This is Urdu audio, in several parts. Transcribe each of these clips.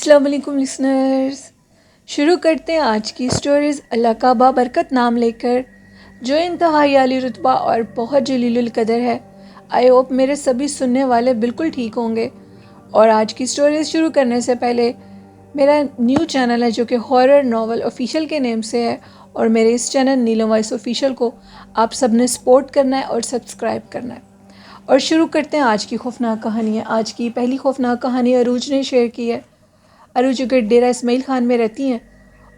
السلام علیکم لسنرز، شروع کرتے ہیں آج کی سٹوریز اللہ کا بابرکت نام لے کر، جو انتہائی عالی رتبہ اور بہت جلیل القدر ہے۔ آئی ہوپ میرے سبھی سننے والے بالکل ٹھیک ہوں گے۔ اور آج کی سٹوریز شروع کرنے سے پہلے میرا نیو چینل ہے جو کہ ہارر ناول آفیشیل کے نیم سے ہے، اور میرے اس چینل نیلم وائس آفیشیل کو آپ سب نے سپورٹ کرنا ہے اور سبسکرائب کرنا ہے۔ اور شروع کرتے ہیں آج کی خوفناک کہانی ہے۔ آج کی پہلی خوفناک کہانی عروج نے شیئر کی ہے۔ عروج جو کہ ڈیرہ اسماعیل خان میں رہتی ہیں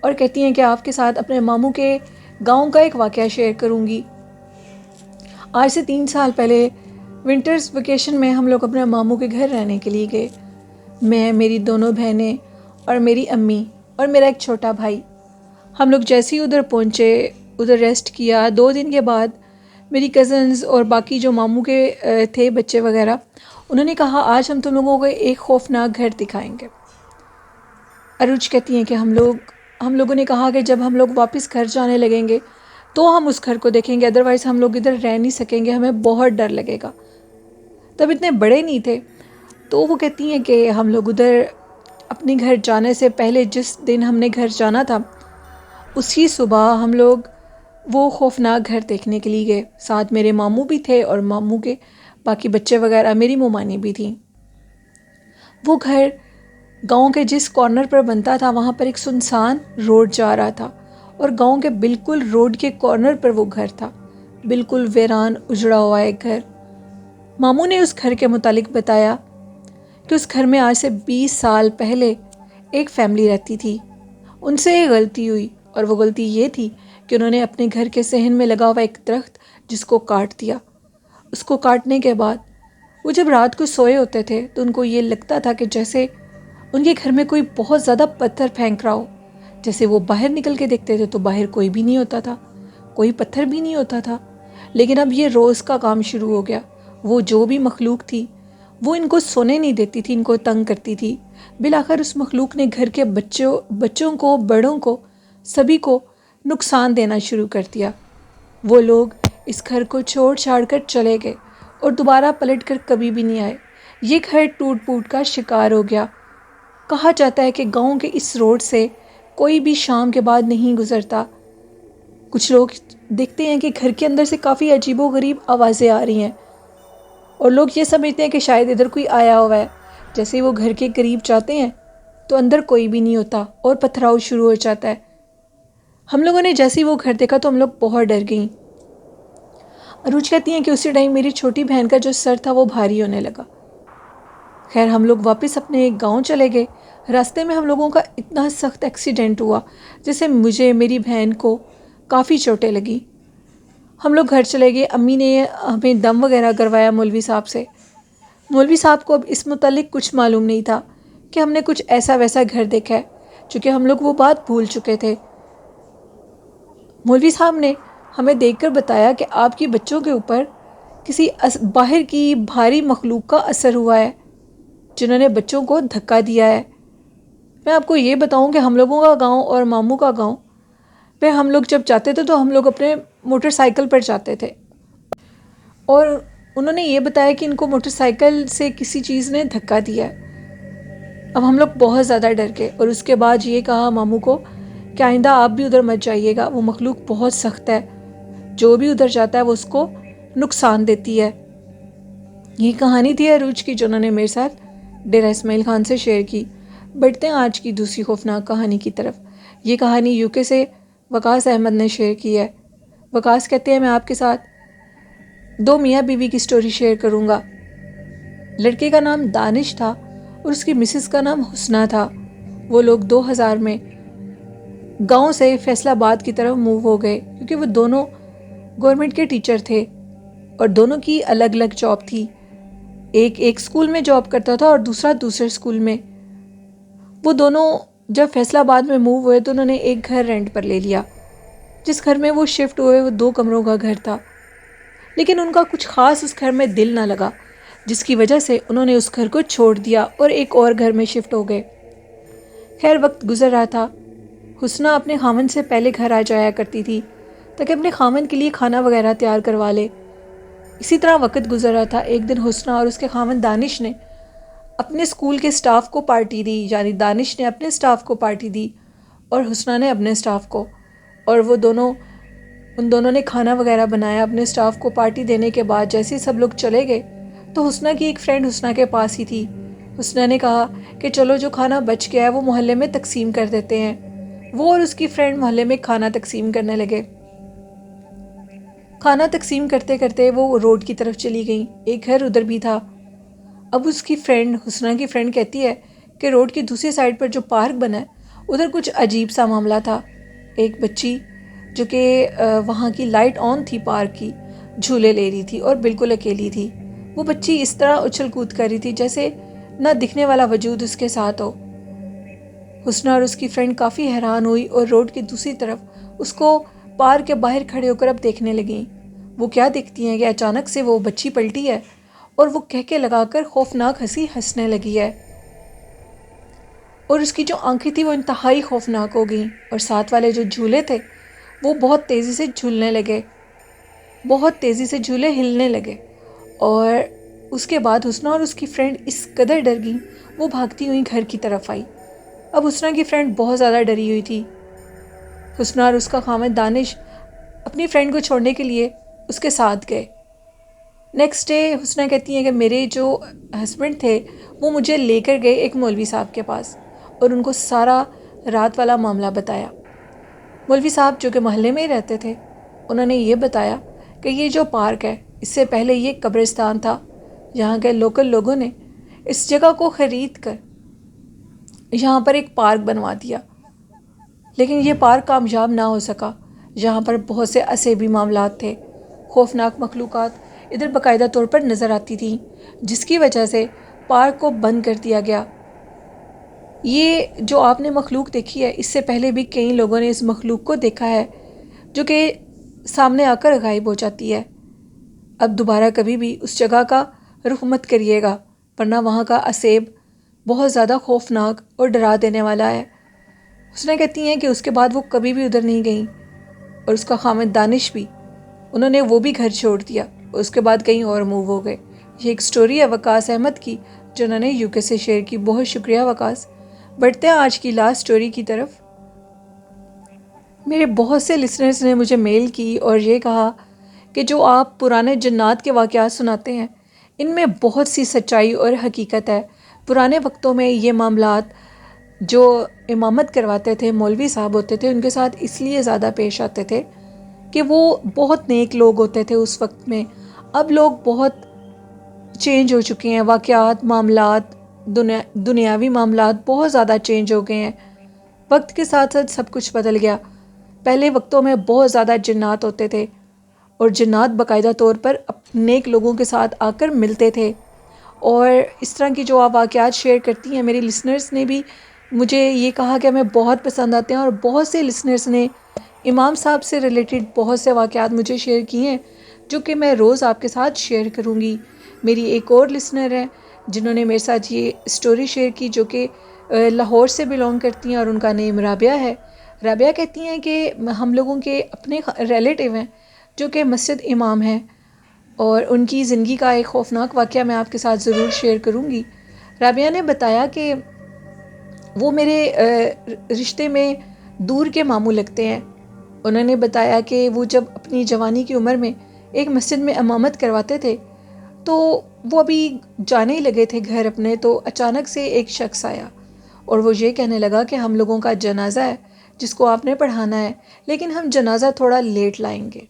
اور کہتی ہیں کہ آپ کے ساتھ اپنے ماموں کے گاؤں کا ایک واقعہ شیئر کروں گی۔ آج سے 3 سال پہلے ونٹرز ویکیشن میں ہم لوگ اپنے ماموں کے گھر رہنے کے لیے گئے، میں، میری دونوں بہنیں اور میری امی اور میرا ایک چھوٹا بھائی۔ ہم لوگ جیسے ہی ادھر پہنچے، ادھر ریسٹ کیا، 2 دن کے بعد میری کزنز اور باقی جو ماموں کے تھے بچے وغیرہ، انہوں نے کہا آج ہم تم لوگوں کو ایک خوفناک گھر دکھائیں گے۔ عروج کہتی ہیں کہ ہم لوگوں نے کہا کہ جب ہم لوگ واپس گھر جانے لگیں گے تو ہم اس گھر کو دیکھیں گے، ادروائز ہم لوگ ادھر رہ نہیں سکیں گے، ہمیں بہت ڈر لگے گا۔ تب اتنے بڑے نہیں تھے، تو وہ کہتی ہیں کہ ہم لوگ ادھر اپنے گھر جانے سے پہلے جس دن ہم نے گھر جانا تھا، اسی صبح ہم لوگ وہ خوفناک گھر دیکھنے کے لیے گئے۔ ساتھ میرے ماموں بھی تھے اور ماموں کے باقی بچے وغیرہ، میری مومانی بھی تھیں۔ وہ گھر گاؤں کے جس کارنر پر بنتا تھا، وہاں پر ایک سنسان روڈ جا رہا تھا، اور گاؤں کے بالکل روڈ کے کارنر پر وہ گھر تھا، بالکل ویران اجڑا ہوا ایک گھر۔ ماموں نے اس گھر کے متعلق بتایا کہ اس گھر میں آج سے 20 سال پہلے ایک فیملی رہتی تھی۔ ان سے ایک غلطی ہوئی، اور وہ غلطی یہ تھی کہ انہوں نے اپنے گھر کے صحن میں لگا ہوا ایک درخت جس کو کاٹ دیا۔ اس کو کاٹنے کے بعد وہ جب رات کو سوئے ہوتے تھے تو ان کو یہ لگتا تھا کہ جیسے ان کے گھر میں کوئی بہت زیادہ پتھر پھینک رہا ہو۔ جیسے وہ باہر نکل کے دیکھتے تھے تو باہر کوئی بھی نہیں ہوتا تھا، کوئی پتھر بھی نہیں ہوتا تھا۔ لیکن اب یہ روز کا کام شروع ہو گیا۔ وہ جو بھی مخلوق تھی وہ ان کو سونے نہیں دیتی تھی، ان کو تنگ کرتی تھی۔ بالآخر اس مخلوق نے گھر کے بچوں کو، بڑوں کو، سبھی کو نقصان دینا شروع کر دیا۔ وہ لوگ اس گھر کو چھوڑ چھاڑ کر چلے گئے اور دوبارہ پلٹ کر کبھی بھی نہیں آئے۔ یہ گھر ٹوٹ پھوٹ کا شکار ہو گیا۔ کہا جاتا ہے کہ گاؤں کے اس روڈ سے کوئی بھی شام کے بعد نہیں گزرتا۔ کچھ لوگ دیکھتے ہیں کہ گھر کے اندر سے کافی عجیب و غریب آوازیں آ رہی ہیں، اور لوگ یہ سمجھتے ہیں کہ شاید ادھر کوئی آیا ہوا ہے۔ جیسے وہ گھر کے قریب جاتے ہیں تو اندر کوئی بھی نہیں ہوتا اور پتھراؤ شروع ہو جاتا ہے۔ ہم لوگوں نے جیسے ہی وہ گھر دیکھا تو ہم لوگ بہت ڈر گئیں۔ عروج کہتی ہیں کہ اسی ٹائم میری چھوٹی بہن کا جو سر تھا وہ بھاری ہونے لگا۔ خیر ہم لوگ واپس اپنے گاؤں چلے گئے۔ راستے میں ہم لوگوں کا اتنا سخت ایکسیڈنٹ ہوا جس سے مجھے، میری بہن کو کافی چوٹیں لگی۔ ہم لوگ گھر چلے گئے۔ امی نے ہمیں دم وغیرہ کروایا مولوی صاحب سے۔ مولوی صاحب کو اب اس متعلق کچھ معلوم نہیں تھا کہ ہم نے کچھ ایسا ویسا گھر دیکھا ہے، چونکہ ہم لوگ وہ بات بھول چکے تھے۔ مولوی صاحب نے ہمیں دیکھ کر بتایا کہ آپ کی بچوں کے اوپر کسی باہر کی بھاری مخلوق کا اثر ہوا ہے، جنہوں نے بچوں کو دھکا دیا ہے۔ میں آپ کو یہ بتاؤں کہ ہم لوگوں کا گاؤں اور ماموں کا گاؤں پہ ہم لوگ جب جاتے تھے تو ہم لوگ اپنے موٹر سائیکل پر جاتے تھے، اور انہوں نے یہ بتایا کہ ان کو موٹر سائیکل سے کسی چیز نے دھکا دیا ہے۔ اب ہم لوگ بہت زیادہ ڈر گئے، اور اس کے بعد یہ کہا ماموں کو کہ آئندہ آپ بھی ادھر مت جائیے گا، وہ مخلوق بہت سخت ہے، جو بھی ادھر جاتا ہے وہ اس کو نقصان دیتی ہے۔ یہ کہانی تھی عروج کی جو انہوں نے میرے ساتھ ڈیرہ اسماعیل خان سے شیئر کی۔ بڑھتے ہیں آج کی دوسری خوفناک کہانی کی طرف۔ یہ کہانی یوکے سے وقاص احمد نے شیئر کی ہے۔ وقاص کہتے ہیں میں آپ کے ساتھ 2 میاں بیوی کی سٹوری شیئر کروں گا۔ لڑکے کا نام دانش تھا اور اس کی مسز کا نام حسنہ تھا۔ وہ لوگ 2000 میں گاؤں سے فیصل آباد کی طرف موو ہو گئے، کیونکہ وہ دونوں گورنمنٹ کے ٹیچر تھے اور دونوں کی الگ الگ جاب تھی۔ ایک اسکول میں جاب کرتا تھا اور دوسرے اسکول میں۔ وہ دونوں جب فیصل آباد میں موو ہوئے تو انہوں نے ایک گھر رینٹ پر لے لیا۔ جس گھر میں وہ شفٹ ہوئے وہ 2 کمروں کا گھر تھا، لیکن ان کا کچھ خاص اس گھر میں دل نہ لگا، جس کی وجہ سے انہوں نے اس گھر کو چھوڑ دیا اور ایک اور گھر میں شفٹ ہو گئے۔ خیر وقت گزر رہا تھا۔ حسنہ اپنے خاوند سے پہلے گھر آ جایا کرتی تھی تاکہ اپنے خاوند کے لیے کھانا وغیرہ تیار کروا لے۔ اسی طرح وقت گزر رہا تھا۔ ایک دن حسنہ اور اس کے خاوند دانش نے اپنے اسکول کے سٹاف کو پارٹی دی، یعنی دانش نے اپنے سٹاف کو پارٹی دی اور حسنہ نے اپنے سٹاف کو، اور ان دونوں نے کھانا وغیرہ بنایا اپنے سٹاف کو پارٹی دینے کے بعد جیسے ہی سب لوگ چلے گئے تو حسنہ کی ایک فرینڈ حسنہ کے پاس ہی تھی۔ حسنہ نے کہا کہ چلو جو کھانا بچ گیا ہے وہ محلے میں تقسیم کر دیتے ہیں۔ وہ اور اس کی فرینڈ محلے میں کھانا تقسیم کرنے لگے۔ کھانا تقسیم کرتے کرتے وہ روڈ کی طرف چلی گئیں، ایک گھر ادھر بھی تھا۔ اب اس کی فرینڈ حسنہ کی فرینڈ کہتی ہے کہ روڈ کی دوسری سائڈ پر جو پارک بنا ہے ادھر کچھ عجیب سا معاملہ تھا۔ ایک بچی جو کہ وہاں کی لائٹ آن تھی پارک کی، جھولے لے رہی تھی اور بالکل اکیلی تھی۔ وہ بچی اس طرح اچھل کود کر رہی تھی جیسے نہ دکھنے والا وجود اس کے ساتھ ہو۔ حسنہ اور اس کی فرینڈ کافی حیران ہوئی اور روڈ کی دوسری طرف اس کو پارک کے باہر کھڑے ہو کر اب دیکھنے لگیں۔ وہ کیا دیکھتی ہیں کہ اچانک سے وہ بچی پلٹی ہے اور وہ کہکے لگا کر خوفناک ہنسی ہنسنے لگی ہے، اور اس کی جو آنکھیں تھی وہ انتہائی خوفناک ہو گئیں، اور ساتھ والے جو جھولے تھے وہ بہت تیزی سے جھولنے لگے، بہت تیزی سے جھولے ہلنے لگے۔ اور اس کے بعد حسنہ اور اس کی فرینڈ اس قدر ڈر گئیں وہ بھاگتی ہوئی گھر کی طرف آئی۔ اب حسنہ کی فرینڈ بہت زیادہ ڈری ہوئی تھی۔ حسنہ اور اس کا خاوند دانش اپنی فرینڈ کو چھوڑنے کے لیے اس کے ساتھ گئے۔ نیکسٹ ڈے حسنہ کہتی ہیں کہ میرے جو ہسبینڈ تھے وہ مجھے لے کر گئے ایک مولوی صاحب کے پاس اور ان کو سارا رات والا معاملہ بتایا۔ مولوی صاحب جو کہ محلے میں ہی رہتے تھے، انہوں نے یہ بتایا کہ یہ جو پارک ہے اس سے پہلے یہ قبرستان تھا۔ یہاں کے لوکل لوگوں نے اس جگہ کو خرید کر یہاں پر ایک پارک بنوا دیا، لیکن یہ پارک کامیاب نہ ہو سکا۔ یہاں پر بہت سے عصبی معاملات تھے، خوفناک مخلوقات ادھر باقاعدہ طور پر نظر آتی تھیں، جس کی وجہ سے پارک کو بند کر دیا گیا۔ یہ جو آپ نے مخلوق دیکھی ہے اس سے پہلے بھی کئی لوگوں نے اس مخلوق کو دیکھا ہے جو کہ سامنے آ کر غائب ہو جاتی ہے۔ اب دوبارہ کبھی بھی اس جگہ کا رخ مت کریے گا، ورنہ وہاں کا عذاب بہت زیادہ خوفناک اور ڈرا دینے والا ہے۔ حسنہ کہتی ہیں کہ اس کے بعد وہ کبھی بھی ادھر نہیں گئیں، اور اس کا خاوند دانش بھی، انہوں نے وہ بھی گھر چھوڑ دیا اور اس کے بعد کہیں اور موو ہو گئے۔ یہ ایک سٹوری ہے وقاص احمد کی جو انہوں نے UK سے شیئر کی۔ بہت شکریہ وقاص۔ بڑھتے ہیں آج کی لاسٹ سٹوری کی طرف۔ میرے بہت سے لسنرز نے مجھے میل کی اور یہ کہا کہ جو آپ پرانے جنات کے واقعات سناتے ہیں ان میں بہت سی سچائی اور حقیقت ہے۔ پرانے وقتوں میں یہ معاملات جو امامت کرواتے تھے مولوی صاحب ہوتے تھے، ان کے ساتھ اس لیے زیادہ پیش آتے تھے کہ وہ بہت نیک لوگ ہوتے تھے اس وقت میں۔ اب لوگ بہت چینج ہو چکے ہیں، واقعات، معاملات، دنیاوی معاملات بہت زیادہ چینج ہو گئے ہیں۔ وقت کے ساتھ ساتھ سب کچھ بدل گیا۔ پہلے وقتوں میں بہت زیادہ جنات ہوتے تھے اور جنات باقاعدہ طور پر نیک لوگوں کے ساتھ آ کر ملتے تھے، اور اس طرح کی جو آپ واقعات شیئر کرتی ہیں میری لسنرز نے بھی مجھے یہ کہا کہ ہمیں بہت پسند آتے ہیں، اور بہت سے لسنرز نے امام صاحب سے ریلیٹڈ بہت سے واقعات مجھے شیئر کیے ہیں جو کہ میں روز آپ کے ساتھ شیئر کروں گی۔ میری ایک اور لسنر ہے جنہوں نے میرے ساتھ یہ سٹوری شیئر کی جو کہ لاہور سے بلونگ کرتی ہیں اور ان کا نیم رابعہ ہے۔ رابعہ کہتی ہیں کہ ہم لوگوں کے اپنے ریلیٹیو ہیں جو کہ مسجد امام ہیں، اور ان کی زندگی کا ایک خوفناک واقعہ میں آپ کے ساتھ ضرور شیئر کروں گی۔ رابعہ نے بتایا کہ وہ میرے رشتے میں دور کے ماموں لگتے ہیں۔ انہوں نے بتایا کہ وہ جب اپنی جوانی کی عمر میں ایک مسجد میں امامت کرواتے تھے تو وہ ابھی جانے ہی لگے تھے گھر اپنے، تو اچانک سے ایک شخص آیا اور وہ یہ کہنے لگا کہ ہم لوگوں کا جنازہ ہے جس کو آپ نے پڑھانا ہے، لیکن ہم جنازہ تھوڑا لیٹ لائیں گے۔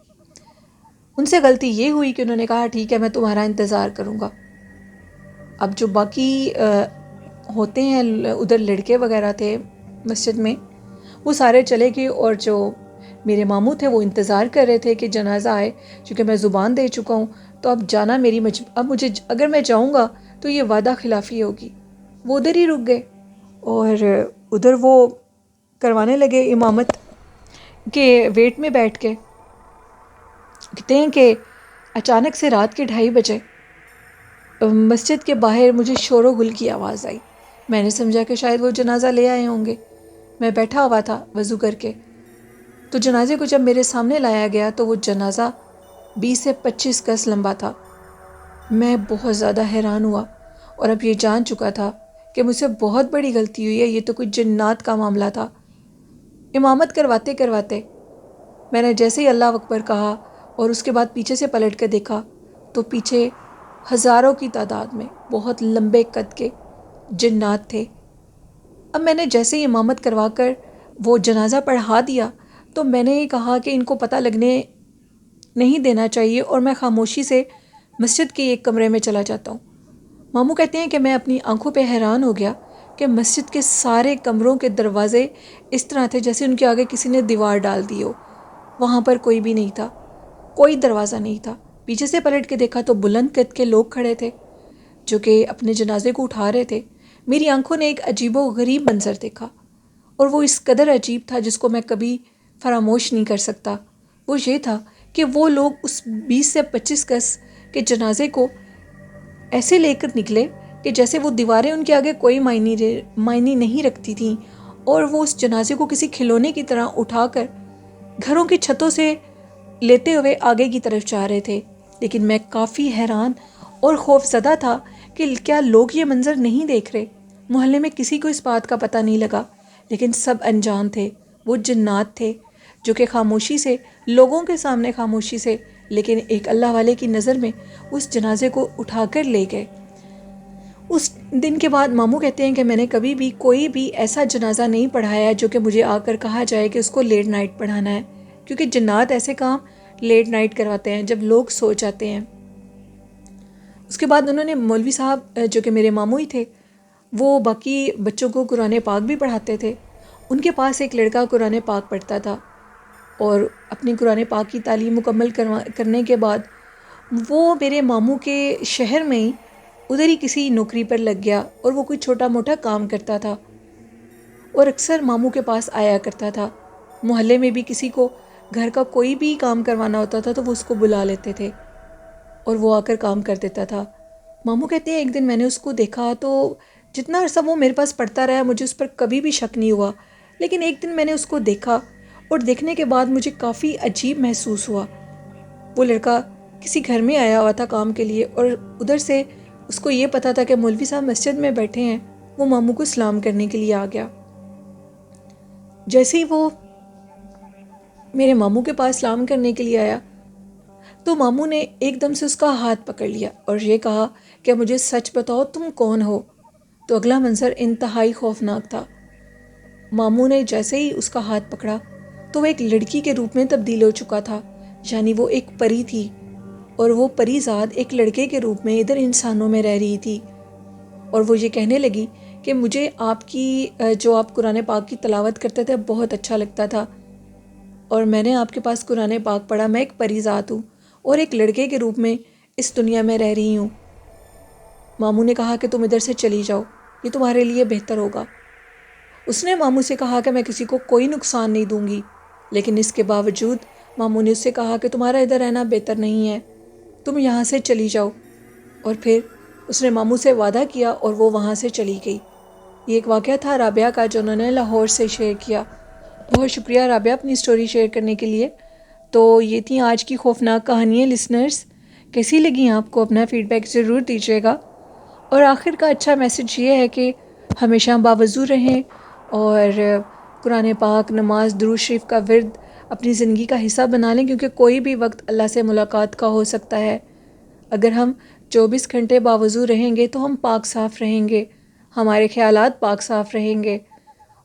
ان سے غلطی یہ ہوئی کہ انہوں نے کہا ٹھیک ہے میں تمہارا انتظار کروں گا۔ اب جو باقی ہوتے ہیں ادھر لڑکے وغیرہ تھے مسجد میں، وہ سارے چلے گئے، اور جو میرے ماموں تھے وہ انتظار کر رہے تھے کہ جنازہ آئے، چونکہ میں زبان دے چکا ہوں تو اب جانا میری اب مجھے اگر میں جاؤں گا تو یہ وعدہ خلافی ہوگی۔ وہ ادھر ہی رک گئے اور ادھر وہ کروانے لگے امامت کے ویٹ میں بیٹھ کے۔ کہتے ہیں کہ اچانک سے رات کے 2:30 بجے مسجد کے باہر مجھے شور و غل کی آواز آئی۔ میں نے سمجھا کہ شاید وہ جنازہ لے آئے ہوں گے۔ میں بیٹھا ہوا تھا وضو کر کے، تو جنازے کو جب میرے سامنے لایا گیا تو وہ جنازہ 20 سے 25 گز لمبا تھا۔ میں بہت زیادہ حیران ہوا اور اب یہ جان چکا تھا کہ مجھ سے بہت بڑی غلطی ہوئی ہے، یہ تو کوئی جنات کا معاملہ تھا۔ امامت کرواتے کرواتے میں نے جیسے ہی اللہ اکبر کہا اور اس کے بعد پیچھے سے پلٹ کر دیکھا تو پیچھے ہزاروں کی تعداد میں بہت لمبے قد کے جنات تھے۔ اب میں نے جیسے ہی امامت کروا کر وہ جنازہ پڑھا دیا تو میں نے یہ کہا کہ ان کو پتہ لگنے نہیں دینا چاہیے، اور میں خاموشی سے مسجد کے ایک کمرے میں چلا جاتا ہوں۔ ماموں کہتے ہیں کہ میں اپنی آنکھوں پہ حیران ہو گیا کہ مسجد کے سارے کمروں کے دروازے اس طرح تھے جیسے ان کے آگے کسی نے دیوار ڈال دی ہو۔ وہاں پر کوئی بھی نہیں تھا، کوئی دروازہ نہیں تھا۔ پیچھے سے پلٹ کے دیکھا تو بلند قد کے لوگ کھڑے تھے جو کہ اپنے جنازے کو اٹھا رہے تھے۔ میری آنکھوں نے ایک عجیب و غریب منظر دیکھا، اور وہ اس قدر عجیب تھا جس کو میں کبھی فراموش نہیں کر سکتا۔ وہ یہ تھا کہ وہ لوگ اس 20 سے 25 گز کے جنازے کو ایسے لے کر نکلے کہ جیسے وہ دیواریں ان کے آگے کوئی معنی نہیں رکھتی تھیں، اور وہ اس جنازے کو کسی کھلونے کی طرح اٹھا کر گھروں کی چھتوں سے لیتے ہوئے آگے کی طرف جا رہے تھے۔ لیکن میں کافی حیران اور خوف زدہ تھا کہ کیا لوگ یہ منظر نہیں دیکھ رہے۔ محلے میں کسی کو اس بات کا پتہ نہیں لگا، لیکن سب انجان تھے۔ وہ جنات تھے جو کہ خاموشی سے، لوگوں کے سامنے خاموشی سے، لیکن ایک اللہ والے کی نظر میں اس جنازے کو اٹھا کر لے گئے۔ اس دن کے بعد ماموں کہتے ہیں کہ میں نے کبھی بھی کوئی بھی ایسا جنازہ نہیں پڑھایا جو کہ مجھے آ کر کہا جائے کہ اس کو لیٹ نائٹ پڑھانا ہے، کیونکہ جنات ایسے کام لیٹ نائٹ کرواتے ہیں جب لوگ سو جاتے ہیں۔ اس کے بعد انہوں نے مولوی صاحب جو کہ میرے ماموں ہی تھے، وہ باقی بچوں کو قرآن پاک بھی پڑھاتے تھے۔ ان کے پاس ایک لڑکا قرآن پاک پڑھتا تھا، اور اپنی قرآن پاک کی تعلیم مکمل کرنے کے بعد وہ میرے ماموں کے شہر میں ہی ادھر ہی کسی نوکری پر لگ گیا، اور وہ کوئی چھوٹا موٹا کام کرتا تھا اور اکثر ماموں کے پاس آیا کرتا تھا۔ محلے میں بھی کسی کو گھر کا کوئی بھی کام کروانا ہوتا تھا تو وہ اس کو بلا لیتے تھے اور وہ آ کر کام کر دیتا تھا۔ ماموں کہتے ہیں ایک دن میں نے اس کو دیکھا تو جتنا عرصہ وہ میرے پاس پڑھتا رہا مجھے اس پر کبھی بھی شک نہیں ہوا، لیکن ایک دن میں نے اس کو دیکھا اور دیکھنے کے بعد مجھے کافی عجیب محسوس ہوا۔ وہ لڑکا کسی گھر میں آیا ہوا تھا کام کے لیے، اور ادھر سے اس کو یہ پتا تھا کہ مولوی صاحب مسجد میں بیٹھے ہیں۔ وہ ماموں کو سلام کرنے کے لیے آ گیا۔ جیسے ہی وہ میرے ماموں کے پاس سلام کرنے کے لیے آیا تو ماموں نے ایک دم سے اس کا ہاتھ پکڑ لیا اور یہ کہا کہ مجھے سچ بتاؤ تم کون ہو؟ تو اگلا منظر انتہائی خوفناک تھا۔ ماموں نے جیسے ہی اس کا ہاتھ پکڑا تو وہ ایک لڑکی کے روپ میں تبدیل ہو چکا تھا، یعنی وہ ایک پری تھی، اور وہ پری ذات ایک لڑکے کے روپ میں ادھر انسانوں میں رہ رہی تھی۔ اور وہ یہ کہنے لگی کہ مجھے آپ کی جو آپ قرآن پاک کی تلاوت کرتے تھے بہت اچھا لگتا تھا، اور میں نے آپ کے پاس قرآن پاک پڑھا، میں ایک پری ذات ہوں اور ایک لڑکے کے روپ میں اس دنیا میں رہ رہی ہوں۔ ماموں نے کہا کہ تم ادھر سے چلی جاؤ، یہ تمہارے لیے بہتر ہوگا۔ اس نے ماموں سے کہا کہ میں کسی کو کوئی نقصان نہیں دوں گی، لیکن اس کے باوجود ماموں نے اس سے کہا کہ تمہارا ادھر رہنا بہتر نہیں ہے، تم یہاں سے چلی جاؤ۔ اور پھر اس نے ماموں سے وعدہ کیا اور وہ وہاں سے چلی گئی۔ یہ ایک واقعہ تھا رابعہ کا جو انہوں نے لاہور سے شیئر کیا۔ بہت شکریہ رابعہ اپنی سٹوری شیئر کرنے کے لیے۔ تو یہ تھیں آج کی خوفناک کہانیاں۔ لسنرز کیسی لگیں آپ کو؟ اپنا فیڈ بیک ضرور دیجیے گا۔ اور آخر کا اچھا میسج یہ ہے کہ ہمیشہ باوضو رہیں اور قرآن پاک، نماز، درود شریف کا ورد اپنی زندگی کا حصہ بنا لیں، کیونکہ کوئی بھی وقت اللہ سے ملاقات کا ہو سکتا ہے۔ اگر ہم 24 گھنٹے باوضو رہیں گے تو ہم پاک صاف رہیں گے، ہمارے خیالات پاک صاف رہیں گے،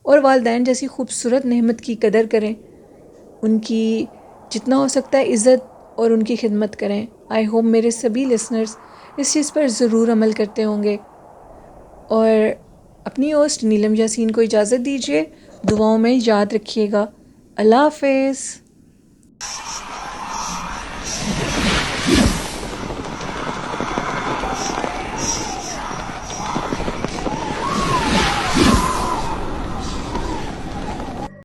اور والدین جیسی خوبصورت نعمت کی قدر کریں، ان کی جتنا ہو سکتا ہے عزت اور ان کی خدمت کریں۔ آئی ہوپ میرے سبھی لسنرز اس چیز پر ضرور عمل کرتے ہوں گے۔ اور اپنی ہوسٹ نیلم یاسین کو اجازت دیجیے، دعاؤں میں یاد رکھیے گا۔ اللہ حافظ۔